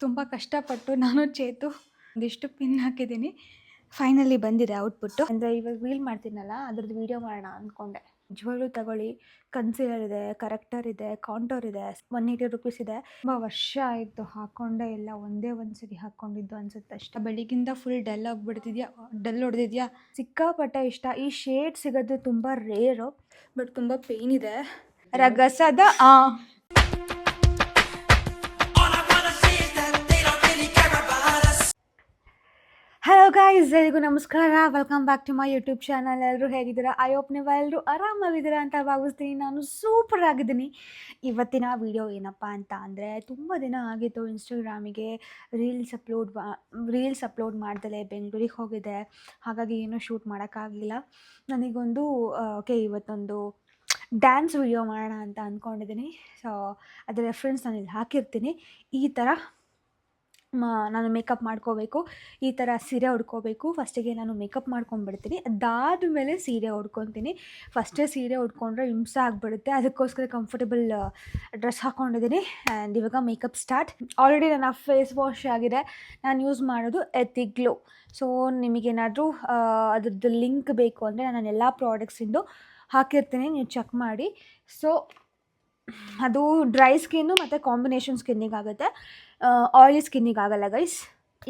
ತುಂಬ ಕಷ್ಟಪಟ್ಟು ನಾನು ಚೇತು ಒಂದಿಷ್ಟು ಪಿನ್ ಹಾಕಿದ್ದೀನಿ. ಫೈನಲಿ ಬಂದಿದೆ ಔಟ್ಪುಟ್ಟು. ಅಂದರೆ ಇವಾಗ ರೀಲ್ ಮಾಡ್ತೀನಲ್ಲ ಅದ್ರದ್ದು ವೀಡಿಯೋ ಮಾಡೋಣ ಅಂದ್ಕೊಂಡೆ. ನಿಜವಾಗ್ಲೂ ತಗೊಳ್ಳಿ, ಕನ್ಸೀಲರ್ ಇದೆ, ಕರೆಕ್ಟರ್ ಇದೆ, ಕಾಂಟೋರ್ ಇದೆ, 180 ರುಪೀಸ್ ಇದೆ. ತುಂಬ ವರ್ಷ ಆಯಿತು ಹಾಕ್ಕೊಂಡೇ ಇಲ್ಲ, ಒಂದೇ ಒಂದು ಸರಿ ಹಾಕ್ಕೊಂಡಿದ್ದು ಅನ್ಸುತ್ತೆ ಅಷ್ಟೇ. ಬೆಳಿಗ್ಗಿಂದ ಫುಲ್ ಡಲ್ ಆಗಿಬಿಡ್ತಿದ್ಯಾ, ಡಲ್ ಹೊಡೆದಿದ್ಯಾ. ಸಿಕ್ಕಾಪಟ್ಟೆ ಇಷ್ಟ. ಈ ಶೇಡ್ ಸಿಗೋದು ತುಂಬ ರೇರು, ಬಟ್ ತುಂಬ ಪೇಯ್ನ್ ಇದೆ. ರಗಸದ ಹಲೋ ಗೈಸ್, ಎಲ್ಲರಿಗೂ ನಮಸ್ಕಾರ. Welcome back to my YouTube channel. ಎಲ್ಲರೂ ಹೇಗಿದ್ದೀರಾ? ಐ ಹೋಪ್ ನೀವೆಲ್ಲರೂ ಆರಾಮಾಗಿದ್ದೀರಾ ಅಂತ ಭಾವಿಸ್ತೀನಿ. ನಾನು ಸೂಪರ್ ಆಗಿದ್ದೀನಿ. ಇವತ್ತಿನ ವಿಡಿಯೋ ಏನಪ್ಪ ಅಂತ ಅಂದರೆ, ತುಂಬ ದಿನ ಆಗಿತ್ತು ಇನ್ಸ್ಟಾಗ್ರಾಮಿಗೆ ರೀಲ್ಸ್ ಅಪ್ಲೋಡ್ ಮಾಡ್ದಲೇ ಬೆಂಗಳೂರಿಗೆ ಹೋಗಿದ್ದೆ. ಹಾಗಾಗಿ ಏನೂ ಶೂಟ್ ಮಾಡೋಕ್ಕಾಗಲಿಲ್ಲ. ನನಗೊಂದು ಇವತ್ತೊಂದು ಡ್ಯಾನ್ಸ್ ವಿಡಿಯೋ ಮಾಡೋಣ ಅಂತ ಅಂದ್ಕೊಂಡಿದ್ದೀನಿ. ಸೊ ಅದರ ರೆಫರೆನ್ಸ್ ನಾನು ಇಲ್ಲಿ ಹಾಕಿರ್ತೀನಿ. ಈ ಥರ ನಾನು ಮೇಕಪ್ ಮಾಡ್ಕೋಬೇಕು, ಈ ಥರ ಸೀರೆ ಉಟ್ಕೋಬೇಕು. ಫಸ್ಟಿಗೆ ನಾನು ಮೇಕಪ್ ಮಾಡ್ಕೊಂಡ್ಬಿಡ್ತೀನಿ, ಅದಾದಮೇಲೆ ಸೀರೆ ಉಟ್ಕೊತೀನಿ. ಫಸ್ಟೇ ಸೀರೆ ಉಟ್ಕೊಂಡ್ರೆ ಹಿಂಸೆ ಆಗಿಬಿಡುತ್ತೆ, ಅದಕ್ಕೋಸ್ಕರ ಕಂಫರ್ಟಬಲ್ ಡ್ರೆಸ್ ಹಾಕ್ಕೊಂಡಿದ್ದೀನಿ. ಆ್ಯಂಡ್ ಇವಾಗ ಮೇಕಪ್ ಸ್ಟಾರ್ಟ್. ಆಲ್ರೆಡಿ ನನ್ನ ಫೇಸ್ ವಾಶ್ ಆಗಿದೆ. ನಾನು ಯೂಸ್ ಮಾಡೋದು ಎಥಿಕ್ ಗ್ಲೋ. ಸೊ ನಿಮಗೇನಾದರೂ ಅದ್ರದ್ದು ಲಿಂಕ್ ಬೇಕು ಅಂದರೆ ನಾನು ಎಲ್ಲ ಪ್ರಾಡಕ್ಟ್ಸಿಂದು ಹಾಕಿರ್ತೀನಿ, ನೀವು ಚೆಕ್ ಮಾಡಿ. ಸೊ ಅದು ಡ್ರೈ ಸ್ಕಿನ್ನು ಮತ್ತು ಕಾಂಬಿನೇಷನ್ ಸ್ಕಿನ್ನಿಗಾಗುತ್ತೆ, ಆಯಿಲಿ ಸ್ಕಿನ್ನಿಗಾಗಲ್ಲ ಗೈಸ್,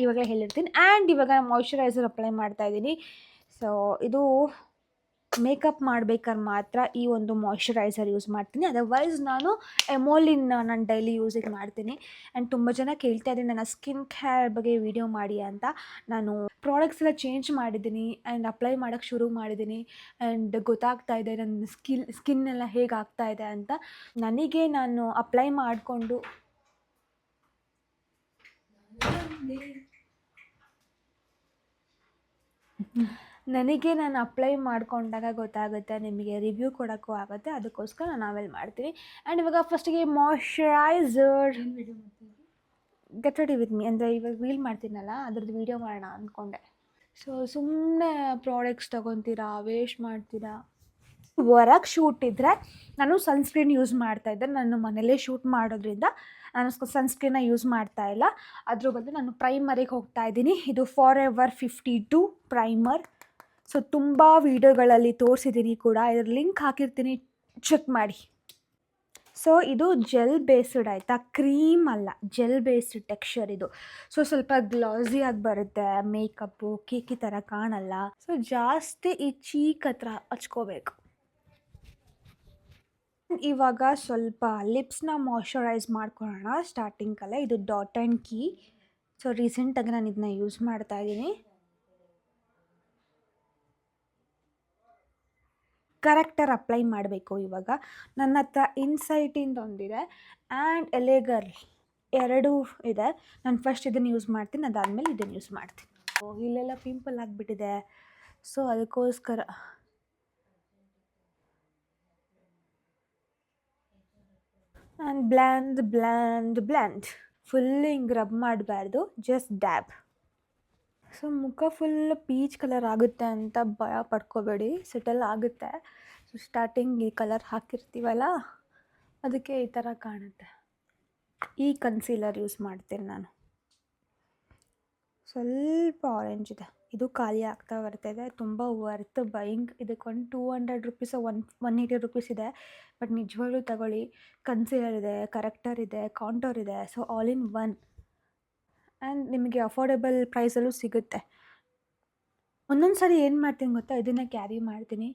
ಇವಾಗಲೇ ಹೇಳಿರ್ತೀನಿ. ಆ್ಯಂಡ್ ಇವಾಗ ಮಾಯ್ಶ್ಚರೈಸರ್ ಅಪ್ಲೈ ಮಾಡ್ತಾಯಿದ್ದೀನಿ. ಸೊ ಇದು ಮೇಕಪ್ ಮಾಡ್ಬೇಕಾದ್ರೆ ಮಾತ್ರ ಈ ಒಂದು ಮಾಯ್ಶ್ಚರೈಸರ್ ಯೂಸ್ ಮಾಡ್ತೀನಿ, ಅದರ್ವೈಸ್ ನಾನು ಎಮೋಲಿನ್ ನಾನು ಡೈಲಿ ಯೂಸಿಗೆ ಮಾಡ್ತೀನಿ. ಆ್ಯಂಡ್ ತುಂಬ ಜನ ಕೇಳ್ತಾ ಇದ್ದೀನಿ ನನ್ನ ಸ್ಕಿನ್ ಕೇರ್ ಬಗ್ಗೆ ವಿಡಿಯೋ ಮಾಡಿ ಅಂತ. ನಾನು ಪ್ರಾಡಕ್ಟ್ಸ್ ಎಲ್ಲ ಚೇಂಜ್ ಮಾಡಿದ್ದೀನಿ ಆ್ಯಂಡ್ ಅಪ್ಲೈ ಮಾಡೋಕ್ಕೆ ಶುರು ಮಾಡಿದ್ದೀನಿ. ಆ್ಯಂಡ್ ಗೊತ್ತಾಗ್ತಾ ಇದೆ ನನ್ನ ಸ್ಕಿನ್ ಎಲ್ಲ ಹೇಗಾಗ್ತಾ ಇದೆ ಅಂತ. ನನಗೆ ನಾನು ಅಪ್ಲೈ ಮಾಡಿಕೊಂಡು ನಾನು ಅಪ್ಲೈ ಮಾಡ್ಕೊಂಡಾಗ ಗೊತ್ತಾಗುತ್ತೆ, ನಿಮಗೆ ರಿವ್ಯೂ ಕೊಡೋಕ್ಕೂ ಆಗುತ್ತೆ. ಅದಕ್ಕೋಸ್ಕರ ನಾನು ಆಮೇಲೆ ಮಾಡ್ತೀನಿ. ಆ್ಯಂಡ್ ಇವಾಗ ಫಸ್ಟಿಗೆ moisturiser get ready with me. ಅಂದರೆ ಇವಾಗ ರೀಲ್ ಮಾಡ್ತೀನಲ್ಲ ಅದ್ರದ್ದು ವೀಡಿಯೋ ಮಾಡೋಣ ಅಂದ್ಕೊಂಡೆ. ಸೊ ಸುಮ್ಮನೆ ಪ್ರಾಡಕ್ಟ್ಸ್ ತೊಗೊತೀರಾ, ವೇಸ್ಟ್ ಮಾಡ್ತೀರಾ. ಹೊರಗೆ ಶೂಟ್ ಇದ್ದರೆ ನಾನು ಸನ್ಸ್ಕ್ರೀನ್ ಯೂಸ್ ಮಾಡ್ತಾಯಿದ್ದೆ. ನಾನು ಮನೇಲೇ ಶೂಟ್ ಮಾಡೋದ್ರಿಂದ ನಾನು ಸನ್ಸ್ಕ್ರೀನ್ನ ಯೂಸ್ ಮಾಡ್ತಾಯಿಲ್ಲ. ಅದ್ರ ಬದಲು ನಾನು ಪ್ರೈಮರಿಗೆ ಹೋಗ್ತಾಯಿದ್ದೀನಿ. ಇದು ಫಾರೆವರ್ 52 ಪ್ರೈಮರ್. ಸೊ ತುಂಬ ವೀಡಿಯೋಗಳಲ್ಲಿ ತೋರಿಸಿದ್ದೀನಿ ಕೂಡ, ಇದ್ರ ಲಿಂಕ್ ಹಾಕಿರ್ತೀನಿ, ಚೆಕ್ ಮಾಡಿ. ಸೊ ಇದು ಜೆಲ್ ಬೇಸ್ಡ್ ಆಯಿತಾ, ಕ್ರೀಮ್ ಅಲ್ಲ, ಜೆಲ್ ಬೇಸ್ಡ್ ಟೆಕ್ಸ್ಚರ್ ಇದು. ಸೊ ಸ್ವಲ್ಪ ಗ್ಲಾಸಿಯಾಗಿ ಬರುತ್ತೆ, ಮೇಕಪ್ಪು ಕೇಕಿ ಥರ ಕಾಣಲ್ಲ. ಸೊ ಜಾಸ್ತಿ ಈ ಚೀಕ್ ಹತ್ರ ಹಚ್ಕೋಬೇಕು. ಇವಾಗ ಸ್ವಲ್ಪ ಲಿಪ್ಸ್ನ ಮಾಯ್ಶ್ಚರೈಸ್ ಮಾಡ್ಕೊಳ್ಳೋಣ ಸ್ಟಾರ್ಟಿಂಗಲ್ಲೇ. ಇದು ಡಾಟ್ ಆ್ಯಂಡ್ ಕೀ. ಸೊ ರೀಸೆಂಟಾಗಿ ನಾನು ಇದನ್ನ ಯೂಸ್ ಮಾಡ್ತಾಯಿದ್ದೀನಿ. ಕರೆಕ್ಟರ್ ಅಪ್ಲೈ ಮಾಡಬೇಕು. ಇವಾಗ ನನ್ನ ಹತ್ರ ಇನ್ಸೈಟಿಂದ ಒಂದಿದೆ ಆ್ಯಂಡ್ ಎಲೆಗರ್ಲ್ ಎರಡೂ ಇದೆ. ನಾನು ಫಸ್ಟ್ ಇದನ್ನು ಯೂಸ್ ಮಾಡ್ತೀನಿ, ಅದಾದಮೇಲೆ ಇದನ್ನು ಯೂಸ್ ಮಾಡ್ತೀನಿ. ಇಲ್ಲೆಲ್ಲ ಪಿಂಪಲ್ ಆಗಿಬಿಟ್ಟಿದೆ, ಸೊ ಅದಕ್ಕೋಸ್ಕರ ಆ್ಯಂಡ್ ಬ್ಲ್ಯಾಂಡ್ ಫುಲ್ ಹಿಂಗೆ ರಬ್ ಮಾಡಬಾರ್ದು, ಜಸ್ಟ್ ಡ್ಯಾಬ್. ಸೊ ಮುಖ ಫುಲ್ ಪೀಚ್ ಕಲರ್ ಆಗುತ್ತೆ ಅಂತ ಭಯ ಪಡ್ಕೋಬೇಡಿ, ಸೆಟಲ್ ಆಗುತ್ತೆ. ಸೊ ಸ್ಟಾರ್ಟಿಂಗ್ ಈ ಕಲರ್ ಹಾಕಿರ್ತೀವಲ್ಲ ಅದಕ್ಕೆ ಈ ಥರ ಕಾಣುತ್ತೆ. ಈ ಕನ್ಸೀಲರ್ ಯೂಸ್ ಮಾಡ್ತೀನಿ ನಾನು. ಸ್ವಲ್ಪ ಆರೆಂಜ್ ಇದೆ, ಇದು ಖಾಲಿ ಆಗ್ತಾ ಬರ್ತಾಯಿದೆ. ತುಂಬ ವರ್ತ್ ಬೈಯಿಂಗ್. ಇದಕ್ಕೆ ಒಂದು 200 ರುಪೀಸ್ 180 ರುಪೀಸ್ ಇದೆ. ಬಟ್ ನಿಜವಾಗ್ಲೂ ತಗೊಳ್ಳಿ, ಕನ್ಸೀಲರ್ ಇದೆ, ಕರೆಕ್ಟರ್ ಇದೆ, ಕಾಂಟೋರ್ ಇದೆ. So all in one. And ನಿಮಗೆ ಅಫೋರ್ಡೆಬಲ್ ಪ್ರೈಸಲ್ಲೂ ಸಿಗುತ್ತೆ. ಒಂದೊಂದು ಸಾರಿ ಏನು ಮಾಡ್ತೀನಿ ಗೊತ್ತಾ, ಇದನ್ನೇ ಕ್ಯಾರಿ ಮಾಡ್ತೀನಿ.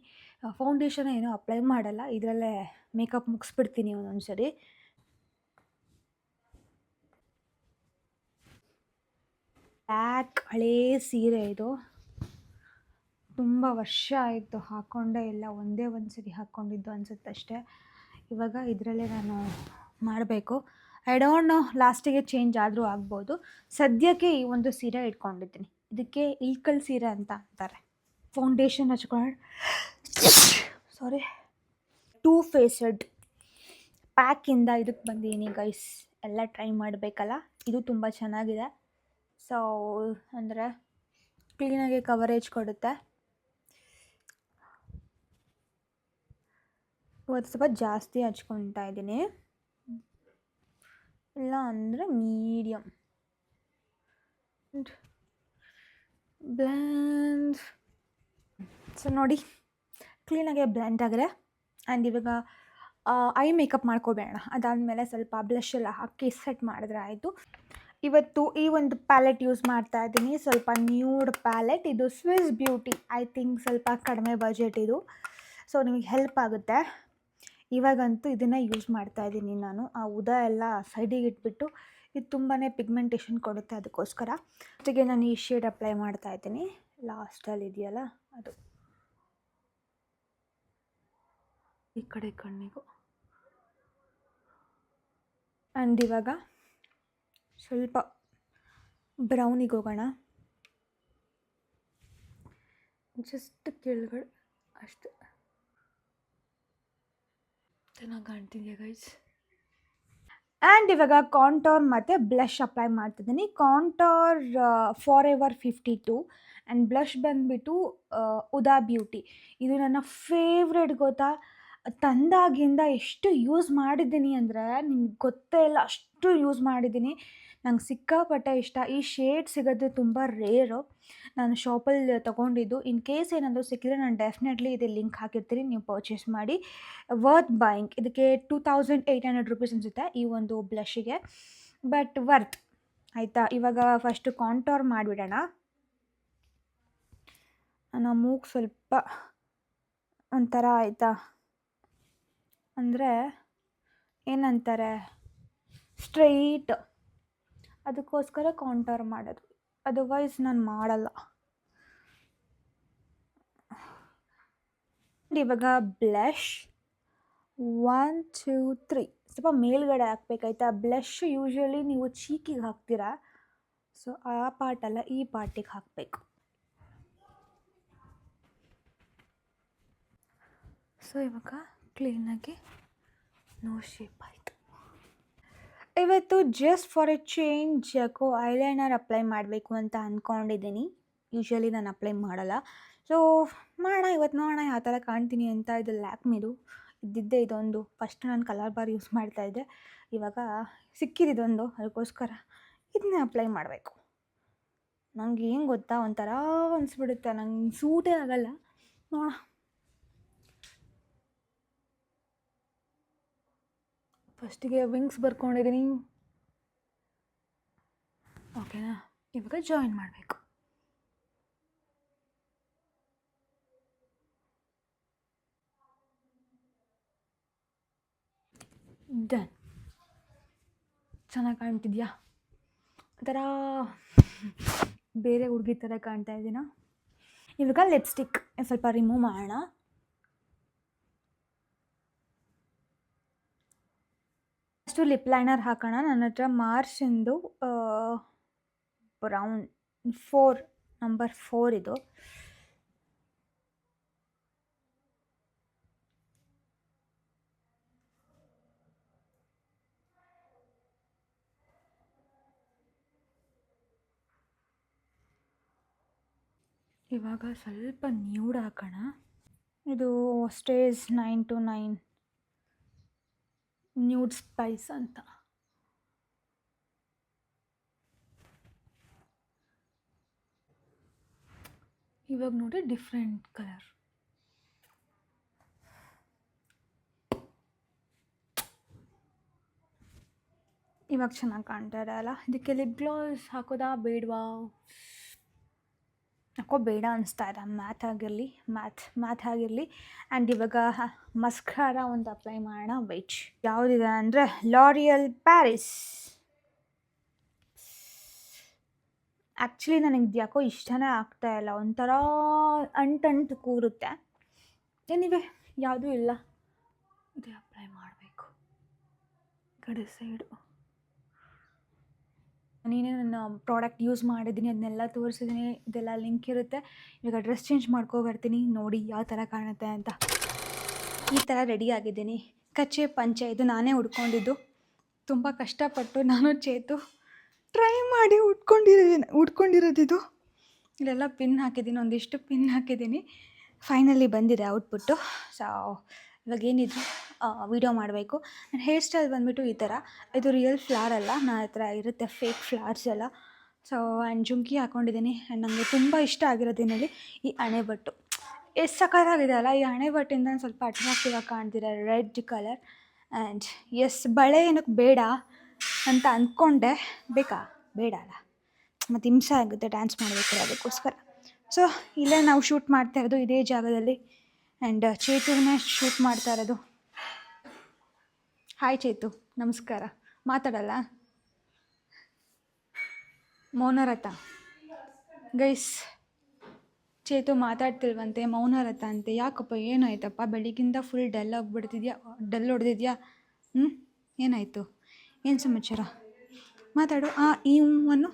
ಫೌಂಡೇಶನ್ ಏನೂ ಅಪ್ಲೈ ಮಾಡಲ್ಲ, ಇದರಲ್ಲೇ ಮೇಕಪ್ ಮುಗಿಸ್ಬಿಡ್ತೀನಿ ಒಂದೊಂದು ಸರಿ. ಬ್ಲ್ಯಾಕ್ ಹಳೇ ಸೀರೆ ಇದು, ತುಂಬ ವರ್ಷ ಆಯಿತು ಹಾಕ್ಕೊಂಡೇ ಇಲ್ಲ, ಒಂದೇ ಒಂದು ಸರಿ ಹಾಕ್ಕೊಂಡಿದ್ದು ಅನಿಸುತ್ತೆ ಅಷ್ಟೇ. ಇವಾಗ ಇದರಲ್ಲೇ ನಾನು ಮಾಡಬೇಕು. ಐ ಡೋಂಟ್ ನೋ, ಲಾಸ್ಟಿಗೆ ಚೇಂಜ್ ಆದರೂ ಆಗ್ಬೋದು. ಸದ್ಯಕ್ಕೆ ಈ ಒಂದು ಸೀರೆ ಇಟ್ಕೊಂಡಿದ್ದೀನಿ. ಇದಕ್ಕೆ ಇಳ್ಕಲ್ ಸೀರೆ ಅಂತ ಅಂತಾರೆ. ಫೌಂಡೇಶನ್ ಹಚ್ಕೊಂಡು ಸಾರಿ ಟೂ ಫೇಸಡ್ ಪ್ಯಾಕಿಂದ ಇದಕ್ಕೆ ಬಂದಿದ್ದೀನಿ ಗೈಸ್. ಎಲ್ಲ ಟ್ರೈ ಮಾಡಬೇಕಲ್ಲ, ಇದು ತುಂಬ ಚೆನ್ನಾಗಿದೆ. ಸೊ ಅಂದರೆ ಕ್ಲೀನಾಗಿ ಕವರೇಜ್ ಕೊಡುತ್ತೆ. ಇವತ್ತು ಸ್ವಲ್ಪ ಜಾಸ್ತಿ ಹಚ್ಕೊತಾ ಇದ್ದೀನಿ, ಇಲ್ಲ ಅಂದರೆ ಮೀಡಿಯಮ್. ಬ್ಲೆಂಡ್. ಸೊ ನೋಡಿ, ಕ್ಲೀನಾಗೆ ಬ್ಲೆಂಡ್ ಆಗಿದೆ. ಆ್ಯಂಡ್ ಇವಾಗ ಐ ಮೇಕಪ್ ಮಾಡ್ಕೋಬೇಡ. ಅದಾದಮೇಲೆ ಸ್ವಲ್ಪ ಬ್ಲಷ್ ಎಲ್ಲ ಹಾಕಿ ಸೆಟ್ ಮಾಡಿದ್ರೆ ಆಯಿತು. ಇವತ್ತು ಈ ಒಂದು ಪ್ಯಾಲೆಟ್ ಯೂಸ್ ಮಾಡ್ತಾ ಇದ್ದೀನಿ, ಸ್ವಲ್ಪ ನ್ಯೂಡ್ ಪ್ಯಾಲೆಟ್. ಇದು ಸ್ವಿಸ್ ಬ್ಯೂಟಿ, ಐ ಥಿಂಕ್ ಸ್ವಲ್ಪ ಕಡಿಮೆ ಬಜೆಟ್ ಇದು, ಸೊ ನಿಮಗೆ ಹೆಲ್ಪ್ ಆಗುತ್ತೆ. ಇವಾಗಂತೂ ಇದನ್ನು ಯೂಸ್ ಮಾಡ್ತಾ ಇದ್ದೀನಿ ನಾನು. ಆ ಉದ ಎಲ್ಲ ಸೈಡಿಗೆ ಇಟ್ಬಿಟ್ಟು, ಇದು ತುಂಬಾ ಪಿಗ್ಮೆಂಟೇಷನ್ ಕೊಡುತ್ತೆ, ಅದಕ್ಕೋಸ್ಕರ ಜೊತೆಗೆ ನಾನು ಈ ಶೇಡ್ ಅಪ್ಲೈ ಮಾಡ್ತಾ ಇದ್ದೀನಿ. ಲಾಸ್ಟಲ್ಲಿ ಇದೆಯಲ್ಲ ಅದು ಈ ಕಡೆ ಕಣ್ಣಿಗೂ. ಆ್ಯಂಡ್ ಇವಾಗ ಸ್ವಲ್ಪ ಬ್ರೌನಿಗೆ ಹೋಗೋಣ. ಜಸ್ಟ್ ಕೆಳಗಡೆ ಅಷ್ಟೆ. ಚೆನ್ನಾಗಿ ಕಾಣ್ತಿದೆಯಾ ಗೈಸ್? ಆ್ಯಂಡ್ ಇವಾಗ ಕಾಂಟೋರ್ ಮತ್ತು ಬ್ಲಷ್ ಅಪ್ಲೈ ಮಾಡ್ತಿದ್ದೀನಿ. Contour for ever 52 and blush ಬಂದುಬಿಟ್ಟು ಉದಾ ಬ್ಯೂಟಿ. ಇದು ನನ್ನ ಫೇವ್ರೆಟ್ ಗೊತ್ತಾ. ತಂದಾಗಿಂದ ಎಷ್ಟು ಯೂಸ್ ಮಾಡಿದ್ದೀನಿ ಅಂದರೆ ನಿಮ್ಗೆ ಗೊತ್ತೇ ಇಲ್ಲ, ಅಷ್ಟು ಯೂಸ್ ಮಾಡಿದ್ದೀನಿ. ನಂಗೆ ಸಿಕ್ಕಾಪಟ್ಟೆ ಇಷ್ಟ. ಈ ಶೇಡ್ ಸಿಗೋದು ತುಂಬ ರೇರು. ನಾನು ಶಾಪಲ್ಲಿ ತೊಗೊಂಡಿದ್ದು. ಇನ್ ಕೇಸ್ ಏನಾದರೂ ಸಿಕ್ಕಿದ್ರೆ ನಾನು ಡೆಫಿನೆಟ್ಲಿ ಇದು ಲಿಂಕ್ ಹಾಕಿರ್ತೀನಿ, ನೀವು ಪರ್ಚೇಸ್ ಮಾಡಿ. Worth buying. ಇದಕ್ಕೆ 2800 ರೂಪೀಸ್ ಅನಿಸುತ್ತೆ ಈ ಒಂದು ಬ್ಲಷ್ಷಿಗೆ, ಬಟ್ ವರ್ತ್ ಆಯಿತಾ. ಇವಾಗ ಫಸ್ಟು ಕಾಂಟೋರ್ ಮಾಡಿಬಿಡೋಣ. ನನ್ನ ಮೂಗು ಸ್ವಲ್ಪ ಒಂಥರ ಆಯಿತಾ, ಅಂದರೆ ಏನಂತಾರೆ, ಸ್ಟ್ರೈಟ್, ಅದಕ್ಕೋಸ್ಕರ ಕಾಂಟೋರ್ ಮಾಡೋದು. ಅದರ್ವೈಸ್ ನಾನು ಮಾಡಲ್ಲ. ಇವಾಗ ಬ್ಲಷ್ 1 2 3 ಸ್ವಲ್ಪ ಮೇಲ್ಗಡೆ ಹಾಕ್ಬೇಕಾಯ್ತಾ. ಬ್ಲಷ್ ಯೂಶ್ವಲಿ ನೀವು ಚೀಕಿಗೆ ಹಾಕ್ತೀರಾ, ಸೊ ಆ ಪಾರ್ಟಲ್ಲ, ಈ ಪಾರ್ಟಿಗೆ ಹಾಕಬೇಕು. ಸೊ ಇವಾಗ ಕ್ಲೀನಾಗಿ ನೋಸ್ ಶೇಪ್ ಆಯಿತು. ಇವತ್ತು ಜಸ್ಟ್ ಫಾರ್ ಎ ಚೇಂಜ್ ಯಾಕೋ ಐಲೈನರ್ ಅಪ್ಲೈ ಮಾಡಬೇಕು ಅಂತ ಅಂದ್ಕೊಂಡಿದ್ದೀನಿ. ಯೂಶ್ವಲಿ ನಾನು ಅಪ್ಲೈ ಮಾಡಲ್ಲ, ಸೊ ಮಾಡೋಣ ಇವತ್ತು, ನೋಡೋಣ ಯಾವ ಥರ ಕಾಣ್ತೀನಿ ಅಂತ. ಇದು ಲ್ಯಾಕ್ಮಿದು ಇದ್ದಿದ್ದೆ ಇದೊಂದು. ಫಸ್ಟ್ ನಾನು ಕಲರ್ ಬಾರ್ ಯೂಸ್ ಮಾಡ್ತಾಯಿದ್ದೆ, ಇವಾಗ ಸಿಕ್ಕಿದ್ದೊಂದು, ಅದಕ್ಕೋಸ್ಕರ ಇದನ್ನೇ ಅಪ್ಲೈ ಮಾಡಬೇಕು. ನಂಗೆ ಏನು ಗೊತ್ತಾ, ಒಂಥರ ಅನಿಸ್ಬಿಡುತ್ತೆ, ನಂಗೆ ಸೂಟೇ ಆಗಲ್ಲ. ನೋಡೋಣ. ಫಸ್ಟಿಗೆ ವಿಂಗ್ಸ್ ಬರ್ಕೊಂಡಿದ್ದೀನಿ, ಓಕೆನಾ. ಇವಾಗ ಜಾಯಿನ್ ಮಾಡಬೇಕು. ಡನ್. ಚೆನ್ನಾಗಿ ಕಾಣ್ತಿದ್ಯಾ? ಒಂಥರ ಬೇರೆ ಹುಡುಗಿ ಥರ ಕಾಣ್ತಾ ಇದ್ದೀನ. ಇವಾಗ ಲಿಪ್ಸ್ಟಿಕ್ ಸ್ವಲ್ಪ ರಿಮೂವ್ ಮಾಡೋಣ. ಅಷ್ಟು ಲಿಪ್ ಲೈನರ್ ಹಾಕೋಣ. ನನ್ನ ಹತ್ರ ಮಾರ್ಷಿಂದು ಬ್ರೌನ್ 4 ನಂಬರ್ 4 ಇದು. ಇವಾಗ ಸ್ವಲ್ಪ ನ್ಯೂಡ್ ಹಾಕೋಣ. ಇದು ಸ್ಟೇಜ್ 9 to 9 ನ್ಯೂಡ್ ಸ್ಪೈಸ್ ಅಂತ. ಇವಾಗ ನೋಡಿ ಡಿಫ್ರೆಂಟ್ ಕಲರ್. ಇವಾಗ ಚೆನ್ನಾಗಿ ಕಾಣ್ತಾ ಇದೆ ಅಲ್ಲ. ಇದಕ್ಕೆ ಲಿಪ್ ಗ್ಲಾಸ್ ಹಾಕೋದಾ ಬೇಡವಾ? ಯಾಕೋ ಬೇಡ ಅನಿಸ್ತಾ ಇದೆ. ಮ್ಯಾಥ್ ಆಗಿರಲಿ. ಆ್ಯಂಡ್ ಇವಾಗ ಮಸ್ಕಾರ ಒಂದು ಅಪ್ಲೈ ಮಾಡೋಣ. ವೆಯ್ಟ್ ಯಾವುದಿದೆ ಅಂದರೆ ಲಾರಿಯಲ್ ಪ್ಯಾರಿಸ್. ಆ್ಯಕ್ಚುಲಿ ನನಗೆ ಯಾಕೋ ಇಷ್ಟನೇ ಆಗ್ತಾಯಿಲ್ಲ, ಒಂಥರ ಅಂಟು ಕೂರುತ್ತೆ. ಏನಿವೆ ಯಾವುದೂ ಇಲ್ಲ, ಇದೇ ಅಪ್ಲೈ ಮಾಡಬೇಕು ಕಡೆ ಸೈಡು. ನೀನೇ ನನ್ನ ಪ್ರಾಡಕ್ಟ್ ಯೂಸ್ ಮಾಡಿದ್ದೀನಿ, ಅದನ್ನೆಲ್ಲ ತೋರಿಸಿದ್ದೀನಿ, ಇದೆಲ್ಲ ಲಿಂಕ್ ಇರುತ್ತೆ. ಇವಾಗ ಡ್ರೆಸ್ ಚೇಂಜ್ ಬರ್ತೀನಿ, ನೋಡಿ ಯಾವ ಥರ ಕಾಣುತ್ತೆ ಅಂತ. ಈ ಥರ ರೆಡಿ ಆಗಿದ್ದೀನಿ. ಕಚ್ಚೆ ಪಂಚೆ ಇದು ನಾನೇ ಉಟ್ಕೊಂಡಿದ್ದು, ತುಂಬ ಕಷ್ಟಪಟ್ಟು ನಾನು ಚೇತು ಟ್ರೈ ಮಾಡಿ ಉಟ್ಕೊಂಡಿರೋದಿದು. ಇಲ್ಲೆಲ್ಲ ಪಿನ್ ಹಾಕಿದ್ದೀನಿ, ಒಂದಿಷ್ಟು ಪಿನ್ ಹಾಕಿದ್ದೀನಿ. ಫೈನಲಿ ಬಂದಿದೆ ಔಟ್ಪುಟ್ಟು. ಸೊ ಇವಾಗ ಏನಿದ್ರು ವೀಡಿಯೋ ಮಾಡಬೇಕು. ನನ್ನ ಹೇರ್ ಸ್ಟೈಲ್ ಬಂದುಬಿಟ್ಟು ಈ ಥರ. ಇದು ರಿಯಲ್ ಫ್ಲವರ್ ಅಲ್ಲ, ನನ್ನ ಹತ್ರ ಇರುತ್ತೆ ಫೇಕ್ ಫ್ಲವರ್ಸ್ ಎಲ್ಲ. ಸೊ ಆ್ಯಂಡ್ ಜುಮ್ಕಿ ಹಾಕ್ಕೊಂಡಿದ್ದೀನಿ. ಆ್ಯಂಡ್ ನನಗೆ ತುಂಬ ಇಷ್ಟ ಆಗಿರೋದೇನಲ್ಲಿ ಈ ಅಣೆಬಟ್ಟು. ಎಷ್ಟು ಸಖತ್ತಾಗಿದೆ ಅಲ್ಲ, ಈ ಅಣೆಬಟ್ಟಿಂದ ಸ್ವಲ್ಪ ಅಟ್ರಾಕ್ಟಿವ್ ಆಗಿ ಕಾಣ್ತಿದೆ, ರೆಡ್ ಕಲರ್. ಆ್ಯಂಡ್ ಎಸ್, ಬಳೆ ಏನಕ್ಕೆ ಬೇಡ ಅಂತ ಅಂದ್ಕೊಂಡೆ, ಬೇಕಾ ಬೇಡ ಅಲ್ಲ, ಮತ್ತು ಹಿಂಸೆ ಆಗುತ್ತೆ ಡ್ಯಾನ್ಸ್ ಮಾಡಬೇಕಾದ್ರೆ, ಅದಕ್ಕೋಸ್ಕರ. ಸೊ ಇಲ್ಲೇ ನಾವು ಶೂಟ್ ಮಾಡ್ತಾ ಇರೋದು ಇದೇ ಜಾಗದಲ್ಲಿ. ಆ್ಯಂಡ್ ಚೇತುನೇ ಶೂಟ್ ಮಾಡ್ತಾ ಇರೋದು. ಹಾಯ್ ಚೇತು, ನಮಸ್ಕಾರ. ಮಾತಾಡಲ್ಲ, ಮೌನರಥ ಗೈಸ್. ಚೇತು ಮಾತಾಡ್ತಿಲ್ವಂತೆ, ಮೌನರಥ ಅಂತೆ. ಯಾಕಪ್ಪ, ಏನಾಯ್ತಪ್ಪ? ಬೆಳಿಗ್ಗಿಂದ ಫುಲ್ ಡಲ್ ಆಗಿಬಿಡ್ತಿದ್ಯಾ, ಡಲ್ ಹೊಡೆದಿದ್ಯಾ? ಏನಾಯಿತು? ಏನು ಸಮಾಚಾರ? ಮಾತಾಡು. ಈ ಹೂವನ್ನು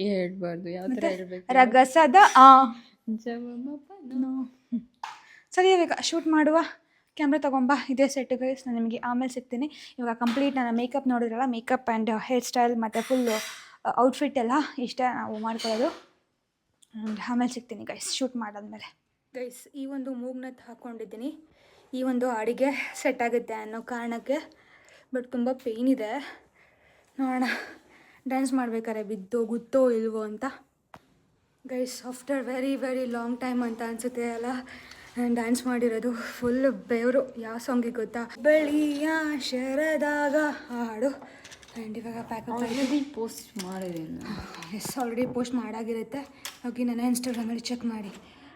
ಹೇಳ್ಬಾರ್ದು, ಯಾವ ಥರ ಹೇಳ್ಬೇಕು? ರಗಸದ ಸರಿ, ಇವಾಗ ಶೂಟ್ ಮಾಡುವ. ಕ್ಯಾಮ್ರಾ ತೊಗೊಂಬಾ, ಇದೇ ಸೆಟ್ ಗೈಸ್. ನಾನು ನಿಮಗೆ ಆಮೇಲೆ ಸಿಗ್ತೀನಿ. ಇವಾಗ ಕಂಪ್ಲೀಟ್ ನನ್ನ ಮೇಕಪ್ ನೋಡಿದ್ರಲ್ಲ, ಮೇಕಪ್ ಆ್ಯಂಡ್ ಹೇರ್ ಸ್ಟೈಲ್ ಮತ್ತು ಫುಲ್ಲು ಔಟ್ಫಿಟ್ ಎಲ್ಲ ಇಷ್ಟ ನಾವು ಮಾಡ್ಕೊಳ್ಳೋದು. ಆ್ಯಂಡ್ ಆಮೇಲೆ ಸಿಗ್ತೀನಿ ಗೈಸ್, ಶೂಟ್ ಮಾಡಾದ್ಮೇಲೆ. ಗೈಸ್, ಈ ಒಂದು ಮೂಗ್ನತ್ ಹಾಕ್ಕೊಂಡಿದ್ದೀನಿ. ಈ ಒಂದು ಹಾಡಿಗೆ ಸೆಟ್ ಆಗುತ್ತೆ ಅನ್ನೋ ಕಾರಣಕ್ಕೆ. ಬಟ್ ತುಂಬ ಪೇಯ್ನ್ ಇದೆ, ನೋಡೋಣ ಡ್ಯಾನ್ಸ್ ಮಾಡ್ಬೇಕಾದ್ರೆ ಬಿದ್ದೋ ಗುತ್ತೋ ಇಲ್ವೋ ಅಂತ. Guys, after very very long time ಅಂತ ಅನಿಸುತ್ತೆ ಅಲ್ಲ ನಾನು ಡ್ಯಾನ್ಸ್ ಮಾಡಿರೋದು. ಫುಲ್ ಬೆವರು. ಯಾವ ಸಾಂಗಿಗೆ ಗೊತ್ತಾ? ಬೆಳಿಯ ಶರದಾಗ ಹಾಡು. ಆ್ಯಂಡ್ ಇವಾಗ ಪ್ಯಾಕಪ್ ಆಲ್ರೆಡಿ ಪೋಸ್ಟ್ ಮಾಡಿದ್ದೀನಿ. ಎಸ್, ಆಲ್ರೆಡಿ ಪೋಸ್ಟ್ ಮಾಡಾಗಿರುತ್ತೆ. ಹೋಗಿ ನನ್ನ ಇನ್ಸ್ಟಾಗ್ರಾಮಲ್ಲಿ ಚೆಕ್ ಮಾಡಿ.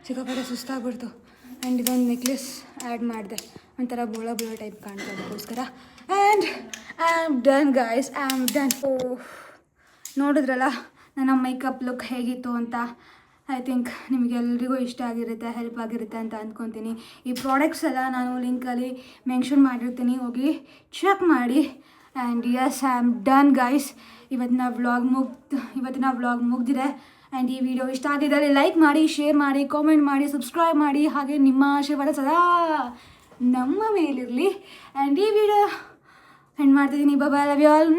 ಸಿಕ್ಕಾಪಟ್ಟೆ ಸುಸ್ತಾಗ್ಬಿಡ್ತು. ಆ್ಯಂಡ್ ಇದೊಂದು ನೆಕ್ಲೆಸ್ ಆ್ಯಡ್ ಮಾಡಿದೆ, ಒಂಥರ ಬೋಳ ಟೈಪ್ ಕಾಣ್ತಾ ಅದಕ್ಕೋಸ್ಕರ. And I am done guys, I am done. ನೋಡಿದ್ರಲ್ಲ ನನ್ನ ಮೇಕಪ್ ಲುಕ್ ಹೇಗಿತ್ತು ಅಂತ. ಐ ಥಿಂಕ್ ನಿಮಗೆಲ್ರಿಗೂ ಇಷ್ಟ ಆಗಿರುತ್ತೆ, ಹೆಲ್ಪ್ ಆಗಿರುತ್ತೆ ಅಂತ ಅಂದ್ಕೊತೀನಿ. ಈ ಪ್ರಾಡಕ್ಟ್ಸ್ ಎಲ್ಲ ನಾನು ಲಿಂಕಲ್ಲಿ ಮೆನ್ಷನ್ ಮಾಡಿರ್ತೀನಿ, ಹೋಗಿ ಚೆಕ್ ಮಾಡಿ. And yes, I am done guys. ಇವತ್ತಿನ ವ್ಲಾಗ್ ಮುಗ್ದಿದೆ. ಆ್ಯಂಡ್ ಈ ವಿಡಿಯೋ ಇಷ್ಟ ಆಗಿದ್ದರೆ ಲೈಕ್ ಮಾಡಿ, ಶೇರ್ ಮಾಡಿ, ಕಾಮೆಂಟ್ ಮಾಡಿ, ಸಬ್ಸ್ಕ್ರೈಬ್ ಮಾಡಿ. ಹಾಗೆ ನಿಮ್ಮ ಆಶೀರ್ವಾದ ಸದಾ ನಮ್ಮ ಮೇಲಿರಲಿ. ಆ್ಯಂಡ್ ಈ ವಿಡಿಯೋ ಎಂಡ್ ಮಾಡ್ತಿದ್ದೀನಿ. ಬಾಯ್, ಲವ್ ಯು ಆಲ್.